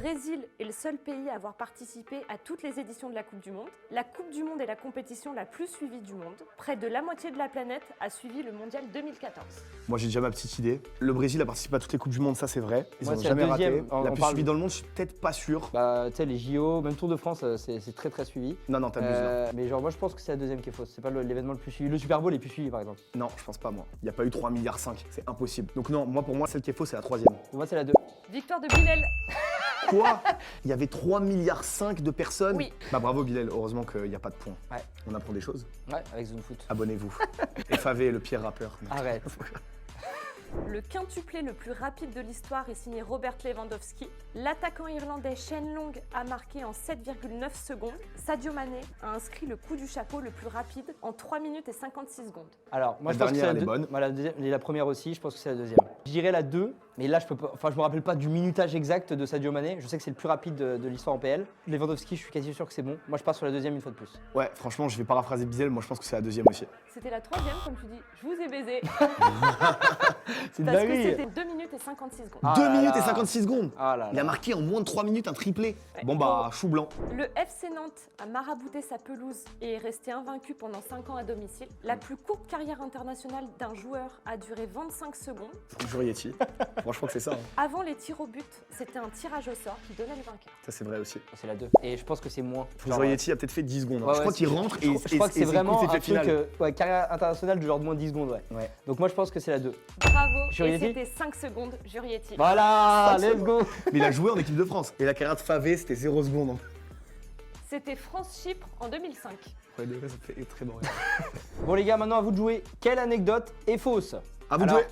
Brésil est le seul pays à avoir participé à toutes les éditions de la Coupe du Monde. La Coupe du Monde est la compétition la plus suivie du monde. Près de la moitié de la planète a suivi le mondial 2014. Moi, j'ai déjà ma petite idée. Le Brésil a participé à toutes les Coupes du Monde, ça c'est vrai. Ils Moi, n'ont c'est la jamais raté. deuxième. On La plus parle- suivie dans le monde, je suis peut-être pas sûr. Bah, tu sais, les JO, même Tour de France, c'est très très suivi. Non, t'abuses là. Mais genre, moi je pense que c'est la deuxième qui est fausse. C'est pas l'événement le plus suivi. Le Super Bowl est plus suivi par exemple. Non, je pense pas moi. Il n'y a pas eu 3,5 milliards, c'est impossible. Donc non, pour moi, celle qui est fausse, c'est la troisième. Pour moi, c'est la 2. Victoire de Bilal. Quoi? Il y avait 3,5 milliards de personnes? Oui. Bah bravo Bilal, heureusement qu'il n'y a pas de points. Ouais. On apprend des choses. Ouais, avec Zone Foot. Abonnez-vous. Et Favé, le pire rappeur. Arrête. Le quintuplé le plus rapide de l'histoire est signé Robert Lewandowski. L'attaquant irlandais Shane Long a marqué en 7,9 secondes. Sadio Mané a inscrit le coup du chapeau le plus rapide en 3 minutes et 56 secondes. Alors, moi La je pense que c'est dernière, la elle est 2. bonne. Moi, la deuxième et la première aussi, je pense que c'est la deuxième. Je dirais la 2, mais là je peux pas. Enfin, je me rappelle pas du minutage exact de Sadio Mané. Je sais que c'est le plus rapide de l'histoire en PL. Lewandowski, je suis quasi sûr que c'est bon. Moi je pars sur la deuxième une fois de plus. Ouais, franchement, je vais paraphraser Bilal, moi je pense que c'est la deuxième aussi. C'était la troisième, comme tu dis. Je vous ai baisé. C'est Parce que dingue. c'était 2 minutes et 56 secondes. Ah 2 là minutes là. et 56 secondes. Ah là Il a là. marqué en moins de 3 minutes un triplé. Ouais. Bon bah, chou blanc. Le FC Nantes a marabouté sa pelouse et est resté invaincu pendant 5 ans à domicile. La plus courte carrière internationale d'un joueur a duré 25 secondes. Jurietti. Franchement que c'est ça. Hein. Avant les tirs au but, c'était un tirage au sort qui donnait le vainqueur. Ça c'est vrai aussi. C'est la 2. Et je pense que c'est moins. Jurietti a peut-être fait 10 secondes. Hein. Ouais, je crois ouais, qu'il c'est- rentre je et crois- je crois que c'est vraiment un truc, ouais, carrière internationale de genre de moins de 10 secondes, ouais. Ouais. Donc moi je pense que c'est la 2. Bravo. Et Jurietti c'était 5 secondes, Jurietti. Voilà, Ça, let's go. Mais il a joué en équipe de France. Et la carrière de Favé, c'était 0 secondes. Hein. C'était France-Chypre en 2005. Ouais, ça fait très bon. Bon les gars, maintenant à vous de jouer. Quelle anecdote est fausse? À vous de Alors, jouer.